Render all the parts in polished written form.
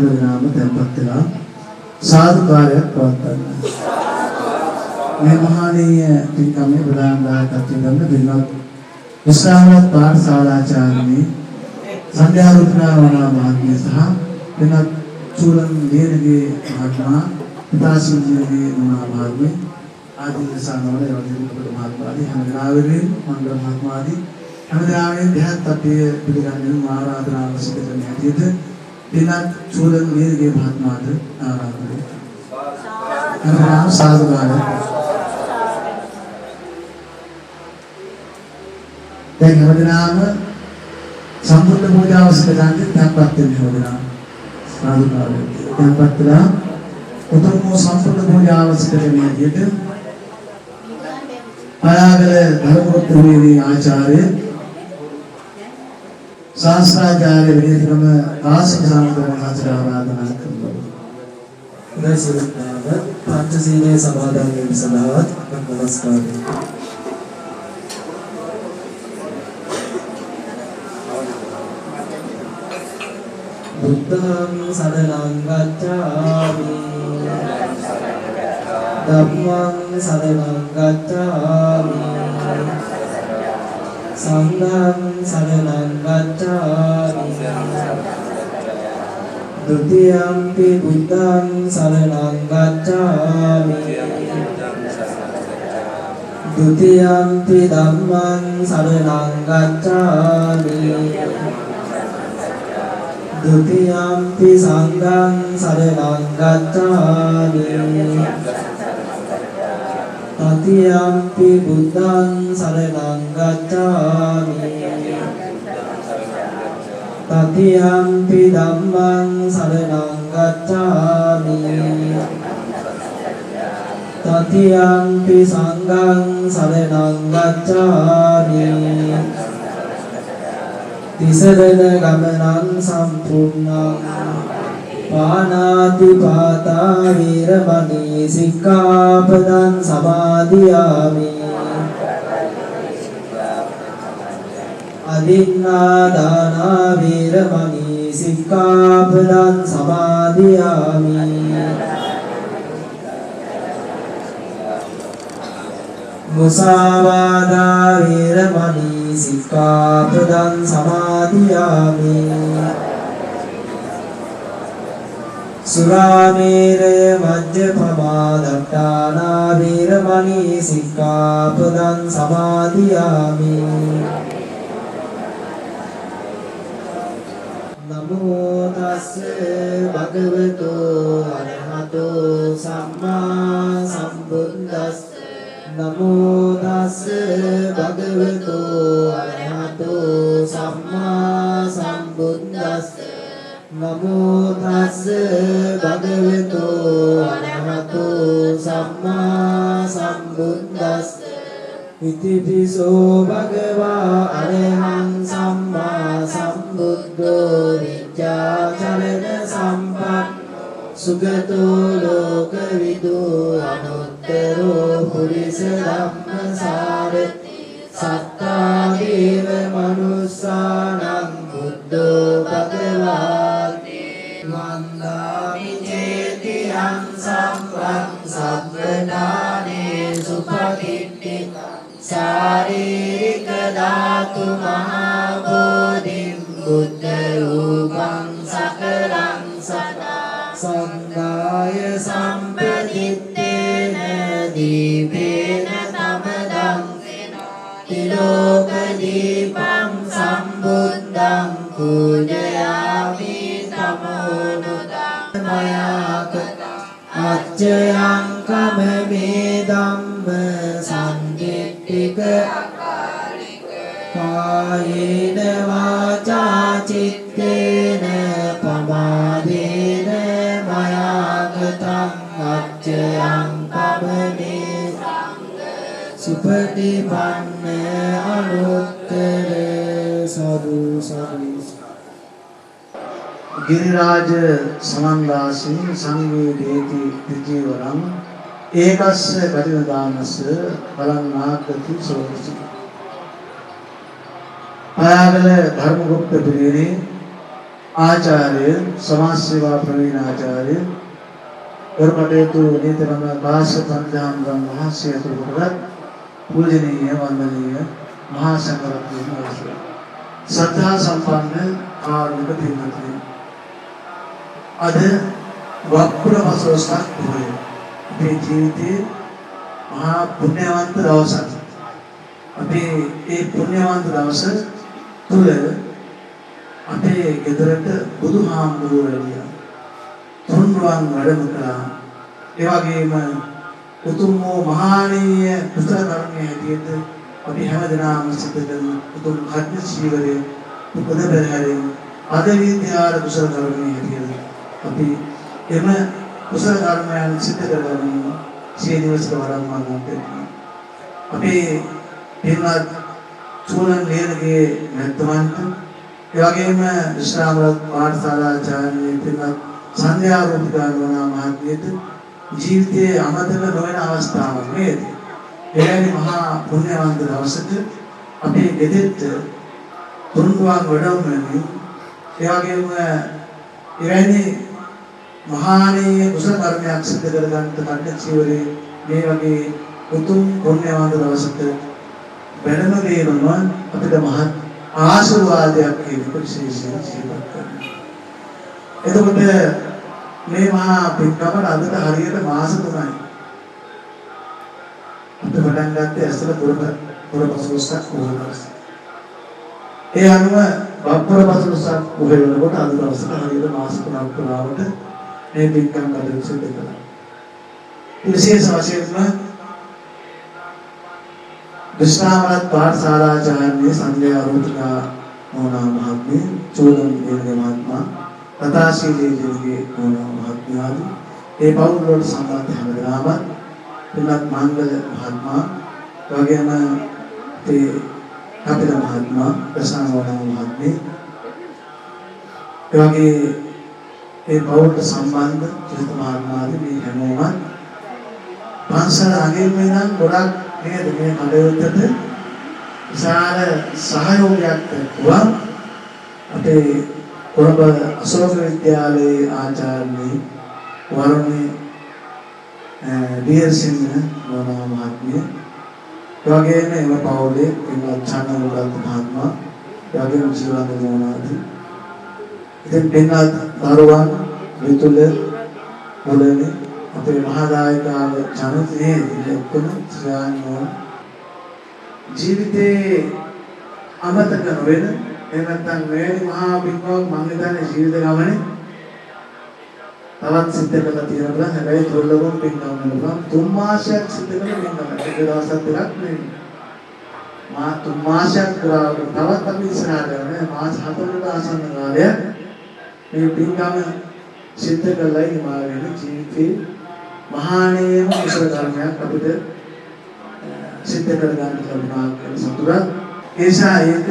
හැමදෙනාම tempත් වෙලා සාදුකාරයක් පවත්වන්න. මේ මහානීය පින්කමේ ප්‍රධාන දායකත්වයෙන් ගන්න බිල්වත් විශ්‍රාමවත් පාඨශාලාචාර්යනි සංඝයාරුත්නාවනා මහත්මිය සහ වෙනත් චූලන් දේනගේ මහත්මයා පිතාසිංහගේ මහත්මිය ආදී සානවල යෝධිරුපුර මහත්මයාදී හැමදෙනාගෙන් මණ්ඩල මහත්මයාදී හැමදෙනාගෙන් දෙහත් අපේ පිළිගන්නේ ආරාධනාව සිදු කරන හැටියට වෙනත් චූලන් දේනගේ මහත්මයාට ආරාධනා කරනවා. සාදුකාරය. දැන් හැමදෙනාම සම්පූර්ණ පූජාව සිදු කරන්නේ tempත් වෙන හැමදෙනාම සාදුකාරය. tempත් වෙලා උතුම් සම්පූර්ණ පූජාව සිදු කරන හැටියට පයාගල ධර්මවෘත්තමේදී ආචාර්ය ශාස්ත්‍රාචාර්ය විනයක්‍රම ආසික සම්පූර්ණ මහාචාර්ය ආරාධනා කරනවා. දසුත්නාව පංචශීලයේ සමාදන් වීම සඳහා නමස්කාරය. බුද්ධං සරණං ගච්ඡාමි ධම්මං සරණං ගච්ඡාමි සංඝං සරණං ගච්ඡාමි ဒုတိယံ පි බුද්ධං සරණං ගච්ඡාමි ဒုတိယံ පි ධම්මං සරණං ගච්ඡාමි ဒုတိယံ පි සංඝං සරණං ගච්ඡාමි တတိယံ පි බුද්ධං සරණං ගච්ඡාමි တတိယံ පි ධම්මං සරණං ගච්ඡාමි တတိယံ පි සංඝං සරණං ගච්ඡාමි තිසරණ ගමනං සම්පූර්ණං පානාති පාතා වීරමණී සික්ඛාපදං සමාදියාමි අදින්නා දානා වීරමණී සික්ඛාපදං සමාදියාමි මුසාවාදා වීරමණී සික්ඛාපදං සමාදියාමි සුරාමේරය මජ්ජපමා දට්ඨානා වීරමණී සික්ඛාපදං සමාදියාමි නමෝ තස්ස භගවතු අරහතෝ සම්මා සම්බුද්දස්ස නමෝ තස්ස භගවතු අරහතෝ සම්මා සම්බුද්දස්ස නමෝ තස්ස භගවතු අරහතෝ සම්මා සම්බුද්දස්ස ඉතිපිසෝ භගවා අරහං සම්මා සම්බුද්ධෝ විචාචරණ සම්පන්න සුගතෝ ලෝකවිදු අනුත්තරෝ පුරිස ධම්මසාරති සත්තා දේව මනුස්සානං බුද්ධෝ භගවාති වන්දාමි චේතියං සම්පං සබ්බදානේ සුපතිට්ඨි ශාරීරික ධාතු මහා බෝධින් බුද්ධ රූපං සකලං සදා සංගාය සම්පදිත්තේන දීපේන තමදං තිලෝක දීපං සම්බුද්ධං පූජයාමි තමෝනුදං මයාක අච්චයං කමමේ ධම්ම සංකිට්ඨික කායේන වාචා චිත්තේන පමාදේන මයාගතං අච්චයං පමනේ සුපටිපන්න අනුත්තර සරු සරු ගිරිරාජ සමන්දාසී සංවේදේති විජීවරං ඒකස්ස පරිණදානස්ස බලන්නාකති සෝසි පයාගල ධර්මගුප්ත පිරිනේ ආචාර්ය සමාජ සේවා ප්‍රවීණ ආචාර්ය ගරුකටයුතු නීතිරම කාශ්‍යප පන්දාම්ගම් මහසී අතුරුපත් පූජනීය වන්දනීය මහා සංඝරත්නය අවසරයි. සද්ධා සම්පන්න කාරුණික පින්වත්නි, අද වප්පුර වසෝසක් පොහොය අපේ ජීවිතයේ මහා පුණ්‍යවන්ත දවසක්. අපේ මේ පුණ්‍යවන්ත දවස තුල අපේ ගෙදරට බුදුහාමුදුරුවෝ වැඩියා. තුන්රුවන් වැඩම කළා. ඒ වගේම උතුම් වූ මහානීය කුසල කර්මයේ හැටියට අපි හැමදෙනාම සිද්ධ කරන උතුම් කර්ම ජීවරයේ උපද පෙරහැරෙන් අද විද්‍යාර කුසල කර්මයේ හැටියට අපි එම කුසල කර්මයන් සිද්ධ කරගන්න සීනිවස් වරම්මන් ගන්නවා. අපේ පින්වත් චූලන් ලේනගේ නැත්තුමන්ට ඒ වගේම විශ්‍රාමරත් පාඨශාලාචාර්ය පින්වත් සංඝයා රූපිකාවනා මහත්මියට ජීවිතයේ අමතක නොවන අවස්ථාවක් නේද? එවැනි මහා පුණ්‍යවන්ත දවසක අපේ ගෙදරට තුන්රුවන් වැඩම ඒ වගේම එවැනි මහානීය කුසල කර්මයක් සිදු කර ගන්නට කඩ චීවරේ මේ වගේ උතුම් පුණ්‍යවන්ත දවසක වැඩම වීම අපිට මහත් ආශිර්වාදයක් කියන විශේෂයෙන් සිහිපත් කරනවා. එතකොට මේ මහා පින්කමට අදට හරියට මාස 3යි. අපිට පටන් ගත්තේ ඇසල පුරපසළොස්වක පොහොය. ඒ අනුව වප්පුර පසළොස්වක පොහොය වෙනකොට අද දවසට හරියට මාස 3ක් පුරාවට මේ පින්කම් කටයුතු සිදු කළා. විශේෂ වශයෙන්ම විශ්‍රාමරත් පාඨශාලාචාර්ය සංඝයා රූපිකා නෝනා මහත්මිය, චෝදන් දේවගේ මහත්මයා, කතාශීලී දේවගේ නෝනා මහත්මයාදී ඒ පවුල් වලට සම්බන්ධ හැමදෙනාම පින්වත් මංගල මහත්මයා, වගේම ඒ කපිල මහත්මයා, ප්‍රසන්නවන මහත්මිය, ඒ වගේ ඒ පවුල්ට සම්බන්ධ චිත මහත්මයාදී මේ හැමෝම පන්සල අගින් වෙනන් ගොඩක් නේද මේ කටයුත්තට විශාල සහයෝගයක් දක්වුවා. අපේ කොළඹ අශෝක විද්‍යාලයේ ආචාර්ය වරුණේ දීර්සිංහ නෝනා මහත්මිය, එවැගේම එම පවුලේ පින්වත් චන්නමුගත් මහත්මයා, එවැගේම ජීවන්ත නෝනාදී ඉතින් පින්වත් දරුවන් විතුල මුලනේ අපේ මහාදායකාව ජනතේ ඉලක්කන ශ්‍රාවණ ජීවිතේ අමතක නොවන එනත්තන් මේ මහා පින්කමක් මම හිතන්නේ ජීවිත ගමනේ තවත් සිද්ධ කරලා තියෙනවා. හැබැයි දුර්ලභම පින්කම් වෙනවා. 3 මාසයක් සිද්ධ කරන පින්කම. ඒක දවස් 7ක් නෙවෙයි. මා 3 මාසයක් කරාට තවත් අපි ඉස්සරහට යනවා. මාස 4කට ආසන්න කාලයක් මේ පින්කම සිද්ධ කළා. ඉමා වෙන ජීවිතේ මහානීයම කුසල කර්මයක් අපිට සිද්ධ කර ගන්න ලැබුණා කියන සතුටක්. ඒසා ඒක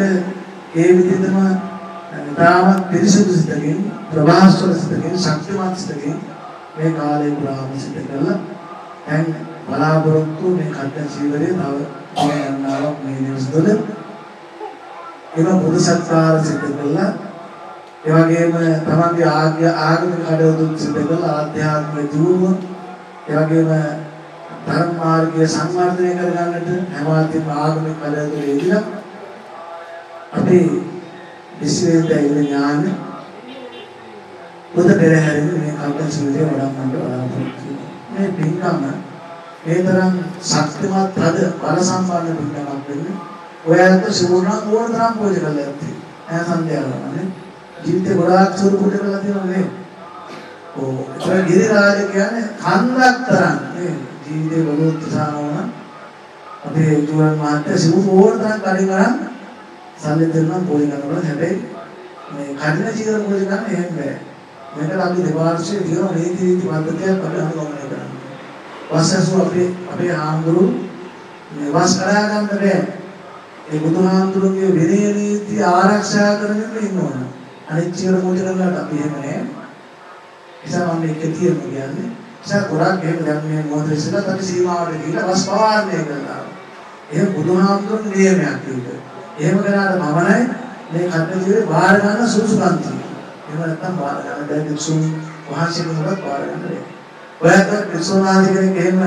ඒ විදිහටම තාමත් පිරිසුදු සිතකින්, ප්‍රවාහස්වර සිතකින්, ශක්තිමත් සිතකින් මේ කාලේ පුරාම සිද්ධ කළා. දැන් බලාපොරොත්තු මේ කට්ට ජීවිතේ තව යන්නාවක් මේ දවස් වල එම බුදු සත්කාර සිද්ධ කළා. ඒ වගේම තමන්ගේ ආගමික කටයුතු සිද්ධ කළා. ආධ්‍යාත්මික දියුණුව ඒ වගේම ධර්ම මාර්ගය සංවර්ධනය කර ගන්නට හැමතිස්සෙම ආගමික කටයුතු යෙදিলা අපි විශ්වවිද්‍යාලයේ ඥාන පොත පෙරහැරෙන් මේ කල්පන ජීවිතය වඩාමන්න බලාපොරොත්තු මේ පින්කම මේ තරම් ශක්තිමත් අද බල සම්පන්න පින්කමක් වෙන්නේ ඔයාලට ශූරණ ඕන තරම් පොජ කරලා ඇත්තේ ඈ සම්දේවනේ ජීවිතේ ගොඩාක් සුරුපුට කරලා තියෙනවා නේ. ඔව් ඒක ගිරිරාජ කියන්නේ කන්දක් තරම් නේ ජීවිතේ බලුත් සානවන අපේ ජීවන මාත්‍ය සිව් ඕන තරම් කඩින් ගන්න සල්ලි දෙන්නම් පොලි කරනවා. හැබැයි මේ කඩින ජීවිත පොලි ගන්න එහෙම බෑ. මේකට අපි දෙපාර්ශ්වයේ තියෙන නීති පද්ධතියක් අපි අනුගමනය කරනවා. වස්සසු අපේ ආන්දරු මේ වස් කරා ගන්න බෑ. ඒ බුදුහාමුදුරුවෝ විනය නීති ආරක්ෂා කරගෙන ඉන්නවා. අනිත් චිර මොකටද අපි එහෙම නෑ. නිසා මම මේක තියෙන්න කියන්නේ. නිසා ගොඩක් එහෙම දැන් මේ මොහොතේ ඉස්සලා අපි සීමාවට ගිහිල්ලා වස් පවාරණය කරනවා. ඒක බුදුහාමුදුරුවෝ නියමයක් ඒක. එහෙම කරාට මමයි මේ කට්ටිය බාර ගන්න සුසුකම් තියෙනවා. එහෙම නැත්නම් බාර ගන්න දැන් වික්ෂුන් වහන්සේගෙනුත් බාර ගන්න බැහැ. ඔයත් වික්ෂුන් වහන්සේ කෙනෙක් එහෙම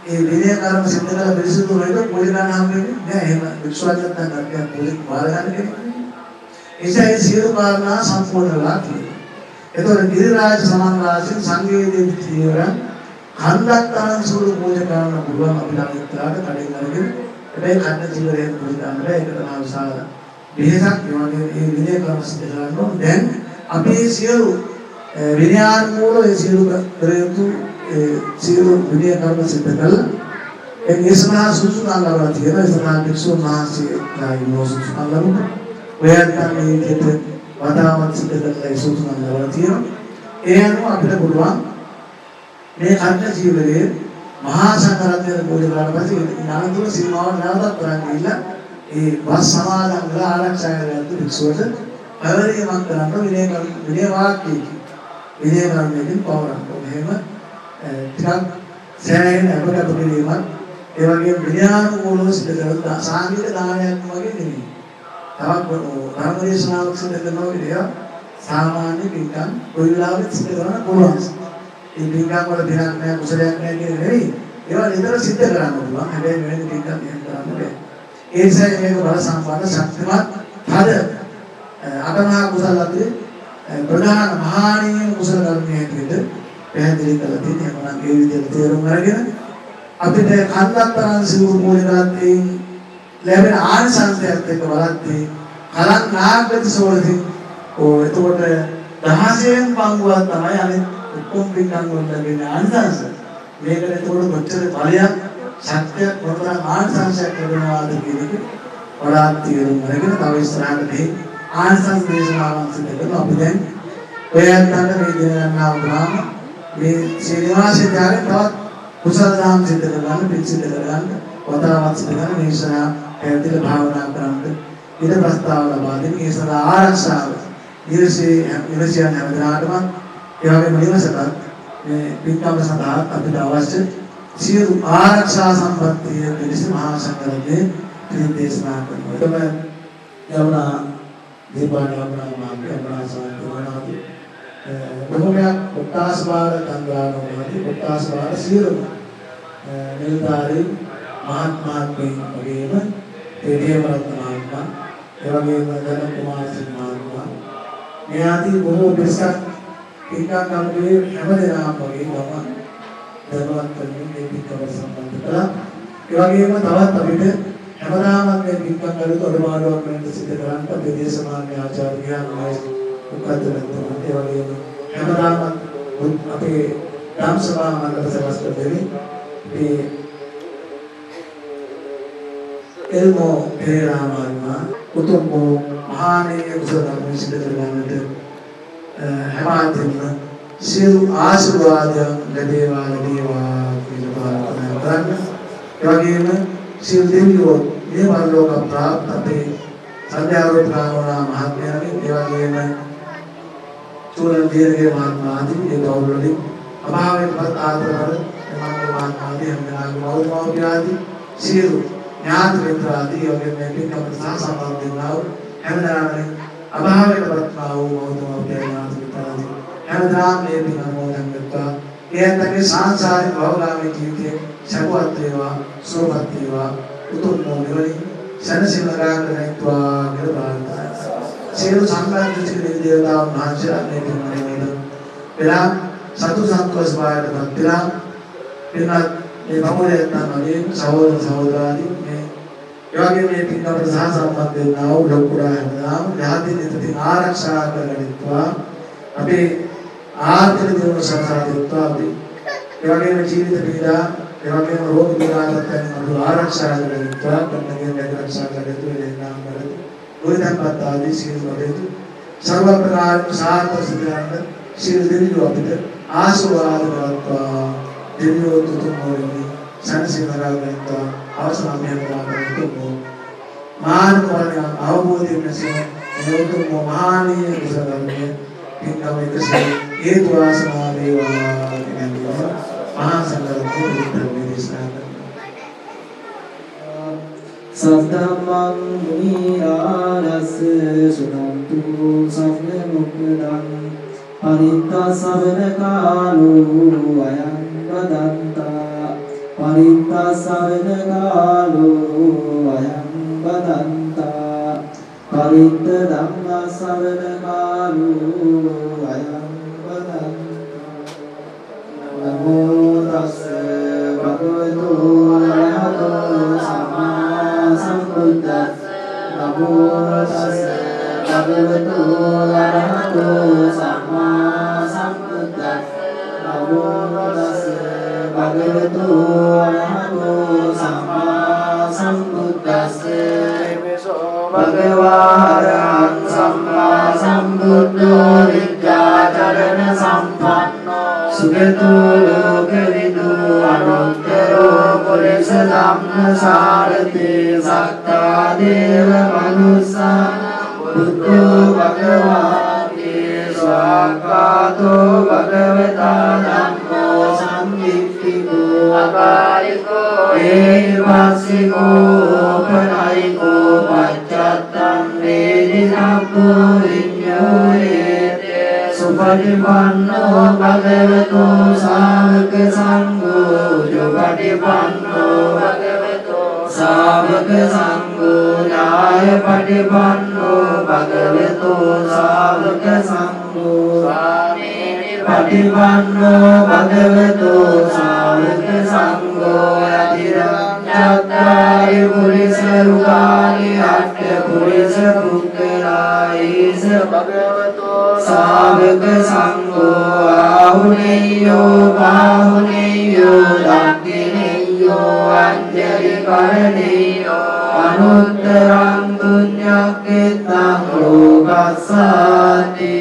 ඒ විනය කර්ම සිද්ධ කරලා පිළිසුදු වෙනකොට පොඩි ගන්න හම්බෙන්නේ නෑ. එහෙම වික්ෂුවක් නැත්නම් කට්ටියක් පොඩි බාර ගන්න කෙනෙක් නෙමෙයි. ඒ සියලු කාරණා සම්පූර්ණ වෙලා තියෙනවා. එතකොට ගිරිරාජ සමන්වාසී සංවේදී තීවරන් හන්දක් තරම් සුළු පූජා කරන්න පුළුවන් අපි ළඟ ඉස්සරහට කඩෙන් අරගෙන හැබැයි කන්න ජීවරයෙන් පූජා කරන්න බෑ. ඒකට නම් විශාල විහෙසක් වගේ මේ විනය කර්ම සිද්ධ කරන්න ඕන. දැන් අපි සියලු විනයානුකූල ඒ සියලු කරේතු සියලු විනය කර්ම සිද්ධ කළා. ඒ නිසනා සුසුනා ලබා තියෙනවා. ඒ සනා භික්ෂුන් වහන්සේලා ඉන්නෝ සුසුනා ලබා. ඔයත් මේ විදිහට වතාවත් සිද්ධ කරලා ඒ සුසුනා ලබා තියෙනවා. ඒ අනුව අපිට පුළුවන් මේ කර්ම ජීවිතයේ මහා සංඝරත්නය පූජා කරලා පස්සේ ඥානතුල සීමාව නැවතත් කරන් ගිහිල්ලා ඒ වස් සමාදන් කරලා ආරක්ෂා කරගත්තු භික්ෂුවට අවරීමක් කරන්න විනය වාක්‍යයකින් විනය කර්මයෙන් පවරන්න ඕනේ. එහෙම ටිකක් සෑහෙන අපකට පිළිවීමක් ඒ වගේම විනයානුකූලව සිද්ධ කරලා සාංගික දානයක් වගේ නෙමෙයි. තවත් ධර්මදේශනාවක් සිද්ධ කරනවා විදිය සාමාන්‍ය පිටකම් කොයි වෙලාවෙත් සිද්ධ කරන්න පුළුවන්. ඒ පිටකම් වල දෙයක් නැහැ කුසලයක් නැහැ කියන නෙවෙයි. ඒවා නිතර සිද්ධ කරන්න පුළුවන්. හැබැයි මෙවැනි පිටකම් එහෙම කරන්න බෑ. ඒ නිසා මේක බල සම්පන්න ශක්තිමත් හද අටමහා කුසල අතරේ ප්‍රධාන මහානීය කුසල කර්මයේ හැටියට පැහැදිලි කරලා තියෙනවා. ඒ විදිහට තේරුම් අරගෙන අපිට කන්දත්තරන් සිවුරු පූජාවත් ලැබෙන ආනිසංසයත් එක්ක වලද්දී කලන් නාගති සෝලති එතකොට 16න් පංගුවක් තමයි අනිත් ඔක්කොම පිටංග වල ලැබෙන ආනිසංස. මේකට එතකොට කොච්චර බලයක් ශක්තියක් මොනතරම් ආනිසංසයක් ලැබෙනවාද කියන එක වඩාත් තේරුම් අරගෙන තව ඉස්සරහට මේ ආනිසංස දේශනාවන් සිදු කරනවා. අපි දැන් ඔයයන්ට මේ දින ගන්නා උදාම මේ ශ්‍රීනිවාසයේ දාගෙන තවත් කුසල දාම් සිදු කරගන්න පිළිසිත කරගන්න වතාවත් සිදු කරන මේ ඉස්සරහ පැහැදිලි භාවනා කරන්න ඊට ප්‍රස්තාව ලබා දෙන ඒ සඳහා ආරක්ෂාව ඉරසියන් හැමදාටම ඒ වගේම නිවසට මේ පිටකම සඳහා අපිට අවශ්‍ය සියලු ආරක්ෂා සම්පත්තිය පිළිස මහා සංඝරත්නයේ පිළිදේශනා කරනවා. එතම යවනා දීපාන යවනා මාර්ගය යවනා සාන්තිවනාදී බොහෝමයක් කොට්ටාස් වාර කන්දානෝදී කොට්ටාස් වාර සියලු නිලධාරී මහත්මාත්මයන් වගේම තේජේවරත්න මහත්මයා ඒ වගේම දන කුමාර සිංහ මහත්මයා මේ ආදී බොහෝ පිරිසක් පිටකම් කමිටුවේ හැම දෙනාම වගේ ගම දරුවත් කරමින් මේ පිටකම සම්බන්ධ කළා. ඒ වගේම තවත් අපිට හැමදාම මේ පිටකම් කරුත් අඩමාඩුවක් වෙනට සිද්ධ කරන්න අපේ දේශමාන්‍ය ආචාර්යයන් උපදෙස් ඒ වගේම හැමදාම අපේ ධම්ම සභා මණ්ඩල සමස්ත දෙවි මේ එල්මෝ පෙරාමාන්මා උතුම්මෝ මහානීය කුසල ධර්ම සිද්ධ කරගන්නට හැමතින්ම සියලු ආශිර්වාදයන් ලැබේවා කියලා ප්‍රාර්ථනා කරන්න. ඒ වගේම සියලු දෙවියෝ මේ වරලෝක ප්‍රාප්ත අපේ සංඝයාගේ ප්‍රාණෝනා මහත්මයාගේ ඒ වගේම චූලන් දීර්ඝේ මහත්මයාදී ඒ ගෞරවලින් අභාවයටපත් ආදරවල එමන්ගේ මහත්මයාදී හැමදාම මෞර්යමාව්‍යාදී සියලු ඥාති මිත්‍රාදී වගේ මේ පිටකමට සහසම්බන්ධ වෙනවා. හැමදාම අභාවයටපත් වූ මෞර්යමාව්‍යා ඥාති මිත්‍රාදී හැමදාම මේ පිටකමෝදන් වෙත්වා. එයන්ගේ සංසාරික භවගාමී ජීවිතයේ සපවත් වේවා සෝපත් වේවා උතුම් නිවනින් සනසිනගා කරේත්වා කියලා ප්‍රාර්ථනා. සියලු සංඝාධිපති දේවතාවුන් වහන්සේලා මේ පින්වල වෙලා සතු සන්තෝෂ වායයටපත් වෙලා පින්වත් මේ බමුණේ තමයි සහෝදර සහෝදරාදී මේ ඒ වගේ මේ පින්වලට සහ සම්බන්ධ වෙනා වූ ලොකුරා හැමදාම ඥාතිනිතකින් ආරක්ෂා කරගනිත්වා. අපේ ආර්ථික දියුණුව සම්සාරිත්වා. අපි ඒ වගේම ජීවිත පීඩා ඒ වගේම රෝග පීඩාවන්ගෙන් අපි ආරක්ෂා කරගනිත්වා. කන්නගෙන් ආරක්ෂා කරගතු වෙනා කරතු ගොඩනගපත් ආදී සියලු වේතු සර්ව ප්‍රකාර සාර්ථක සිද්ධාන්ත සියලු දෙවියෝ අපිට ආශිර්වාද කරත්වා. දෙවියෝ තුතුම් මොළේ සනසිනරාගත්වා අවසානයෙන් කරගතු මාර්ගවල අවබෝධයෙන් නැසෙන යෝතුම් මහානීය කුසලන්නේ පින්කම එකසේ හේතු වාසනා වේවා කියන මහා සංඝරත්නයේ දේශනා සද්ධම්මං මුනි රාජස් සුනන්තු සම්ම මොක්ඛදං පරිත්තස්සවන කාලෝ අයං බදන්තා පරිත්තස්සවන කාලෝ අයං බදන්තා පරිත්ත ධම්මස්සවන කාලෝ අයං බදන්තා නමෝ තස්ස භගවතු අරහතෝ සම්මා සම්බුද්දස්ස නමෝ තස්ස භගවතු අරහතෝ සම්මා සම්බුද්දස්ස නමෝ තස්ස භගවතු අරහතෝ සම්මා සම්බුද්දස්ස භගවාරං සම්මා සම්බුද්ධෝ විද්‍යාචරණ සම්පන්නෝ සුගතෝ ලෝකවිදු අනුත්තරෝ පුරිස ධම්මසාරති සත්තා දේව මනුස්සා බුද්ධෝ භගවාති ස්වාක්ඛාතෝ භගවතා ධම්මෝ සම්දිට්ඨිකෝ අකාලිකෝ ඒවස්සිකෝ පනයිකෝ පච්චත්තං වේදිනප්පෝ විඤ්ඤෝයේතේ සුපටිපන්නෝ භගවතු සාවක සංඝෝ සුපටිපන්නෝ භගවතු සාවක සංඝෝ ඥාය පටිපන්නෝ භගවතු සාවක සංඝෝ ස්වාමීනි පටිපන්නෝ භගවතු සාවක සංඝෝ අතිරං චත්තාරි පුරිස රුකානි අට්ඨ පුරිස පුක්ඛලායිස භගවතු සාවක සංඝෝ ආහුනේයෝ පාහුනේයෝ දක්ඛිනේයෝ අංජලි කරණේයෝ අනුත්තරං පුඤ්ඤක්ඛිතං ලෝකස්සාති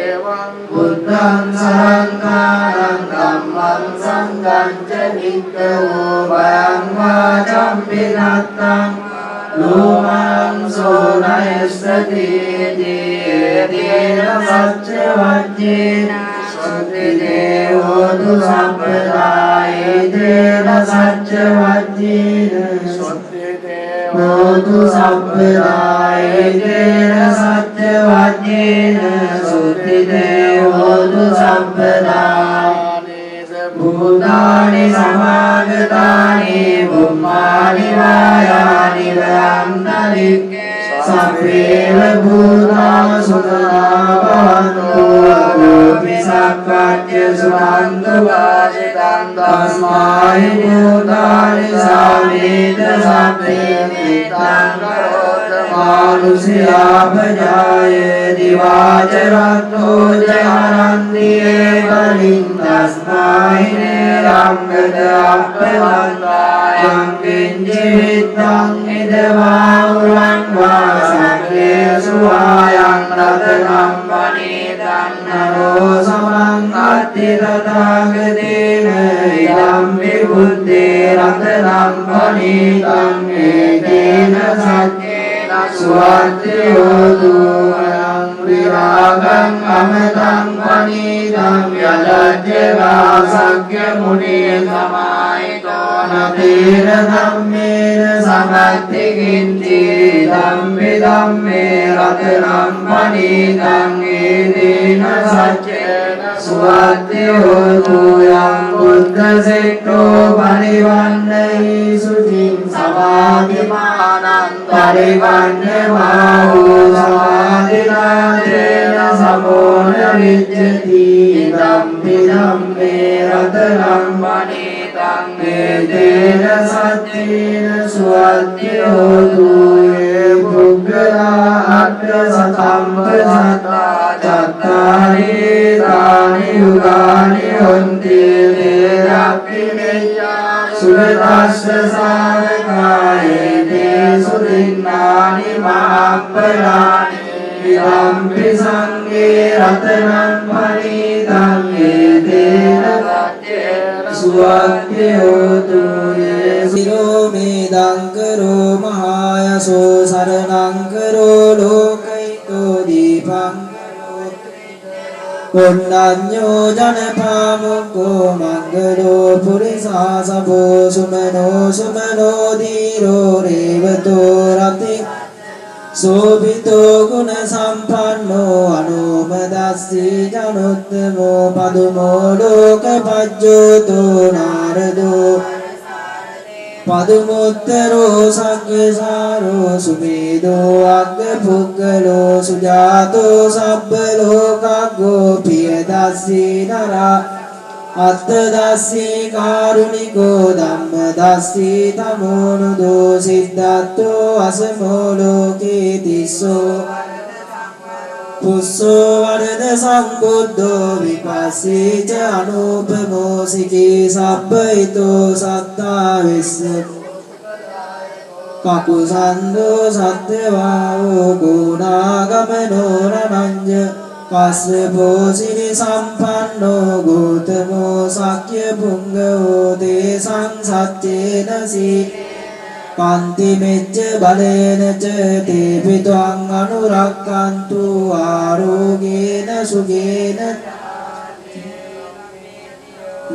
එවං බුද්ධං සරණං ධම්මං සංඝං ච නික්ඛෝ වයං වාචම් පිනත්තං ලෝමං සෝනයස්සති දේන සච්ච වජ්ජේන සුති දේවෝතු සම්පදායේ දේන සච්ච වජ්ජේන සුති දේවෝතු සම්පදායේ දේන සච්ච වජ්ජේන සුති දේවෝතු සම්පදායේ භූතානි සමාගතානි බුම්මානි වායානි වයන්තනි සප්පේව භූතා සුඛා භවන්තු අගෝපි සක්කච්ඡ සුනන්ද වාසිතං තස්මායි භූතානි සාමේත සප්පේ මිත්තං කරෝත මානුෂියා භජායේ දිවාචරත්තෝ ජානන්දියේ බලින් තස්මායි නේරංගද අප්පවන්තායං කිංජිවිත්තං ඉදවා උරං වාසංකේ සුවායං රතනම් වනීතං නරෝ සමං අත්ති තථාගතේන ඉදම් විබුද්ධේ රතනම් වනීතං ඒකේන සච්චේන සුවත්තියෝතු අයං විරාගං අමතං වනීතං යදජ්ජවා සක්්‍ය මුනිය සමායිතෝ නතේන ධම්මේන සමත්ති කින්ති ධම්මි ධම්මේ රතනම් වනීතං ඒතේන සච්චේන සුවත්තියෝතු යං බුද්ධ සෙට්ඨෝ පරිවන්නයි සුචින් සමාධිමානං පරිවන්නමාහෝ සමාධිනාදේන සමෝන විච්ඡති ධම්මි ධම්මේ රතනම් වනීතං ඒතේන සච්චේන සුවත්තියෝතු යේ පුග්ගලා අට්ඨ සතම්ප සත්තා චත්තාරි තානි යුගානි හොන්ති දේරක්ඛිනේයං සුරතස්ස සාවකායේ දේසු දින්නානි මහප්පලානි විදම්පි සංඝේ රතනං වනීතං ඒතේන සච්චේන සුවත්තියෝතු යේ සිරෝ මේදං කරෝ මහායසෝ සරණං කරෝ ලෝකයිතෝ දීපං පුන්නඤ්ඤෝ ජනපාමුක්ඛෝ මංගලෝ පුරිසා සබෝ සුමනෝ සුමනෝ දීරෝ රේවතෝ රති සෝභිතෝ ගුණ සම්පන්නෝ අනුමදස්සී ජනුත්තමෝ පදුමෝ ලෝකපජ්ජෝතෝ නාරදෝ පදුමුත්තරෝ සග්ගසාරෝ සුමේදෝ අග්ග පුග්ගලෝ සුජාතෝ සබ්බ ලෝකග්ගෝ පියදස්සී නරා අත්තදස්සී කාරුණිකෝ ධම්මදස්සී තමෝනුදෝ සිද්ධාත්තෝ අසමෝ ලෝකේ තිස්සෝ පුස්සෝ වරද සම්බුද්ධෝ විපස්සීච අනුපමෝ සිකී සබ්බයිතෝ සත්තා විස්ස කකුසන්දෝ සත්‍යවාවෝ ගුණාගමනෝ රණංජ පස්සබෝ සිරි සම්පන්නෝ ගෝතමෝ සක්්‍ය පුංගෝ තේසං සච්චේනසී කාන්ති මෙච්ච බලේන ච තේපිත්වං අනුරක්ඛන්තු ආරෝගේන සුගේන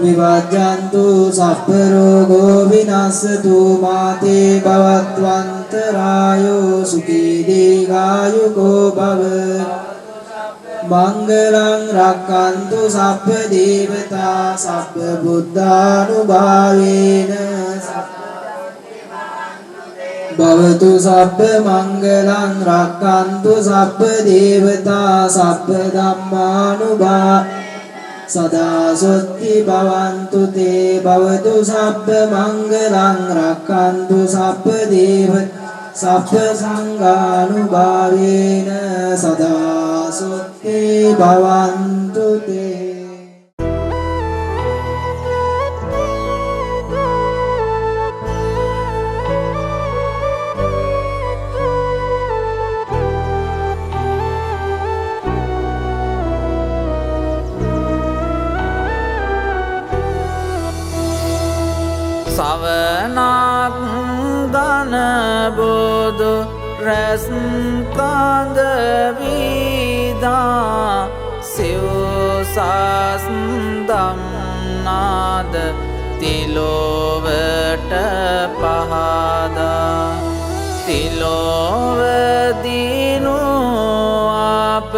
විවජ්ජන්තු සප්ප රෝගෝ විනස්සතු මාතේ භවත්වන්තරායෝ සුඛී දීඝායුකෝ භව මංගලං රක්ඛන්තු සප්ප දේවතා සප්ප බුද්ධානුභාවේන භවතු සබ්බ මංගලං රක්ඛන්තු සබ්බ දේවතා සබ්බ ධම්මානුභා සදා සොත්ති භවන්තු තේ භවතු සබ්බ මංගලං රක්ඛන්තු සබ්බ දේවතා සබ්බ සංඝානුභාවේන සදා සොත්ති භවන්තු තේ සවනක් දන බොදු රැස් කඳ විදා සිව්සස් දම්නාද තිලොවට පහදා තිලොවදිනු අප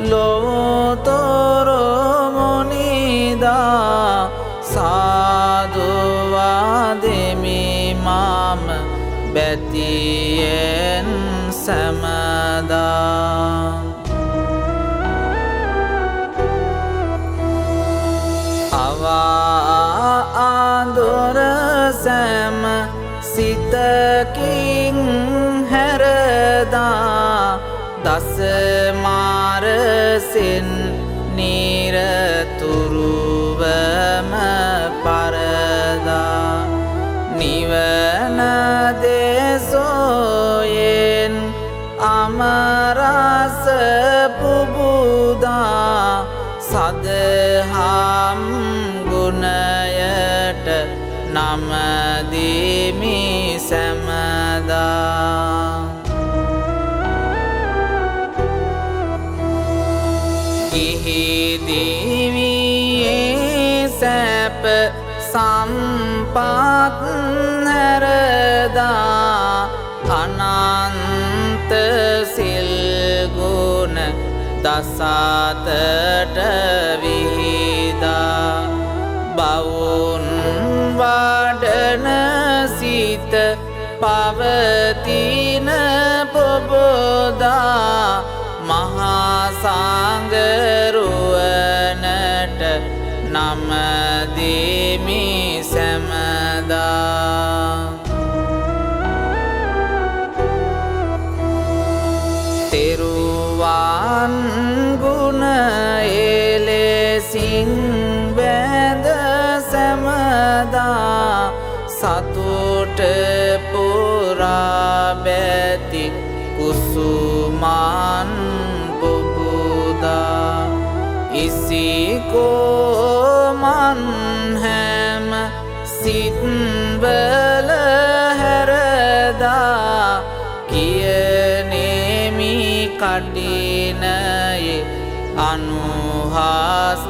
ලොවතොර මොනිදා සාදුවාදෙමි මම බැතියෙන් සැමදා අවාදොර සැම සිතකින් හැරදා දසමාරසින් නිරතුරුවම පරදා නිවන දෙසෝයෙන් අමරස පුබුදා සදහම් ගුණයට නමදිමි සැමදා ඉහිදිවියේ සැප සම්පත් හැරදා අනන්ත සිල්ගුණ දසතට විහිදා බවුන් වඩන සිත පවතින පොබොදා මහා සංඝරුවනට නමදිමි සැමදා තෙරුවන් ගුණ එලෙසින් වැඳ සැමදා සතුට පුරා බැති කුසුමන් පුබුදා ඉසිකෝමන් හැම සිත්වල හැරදා කියනෙමි කටිනයේ අනුහස්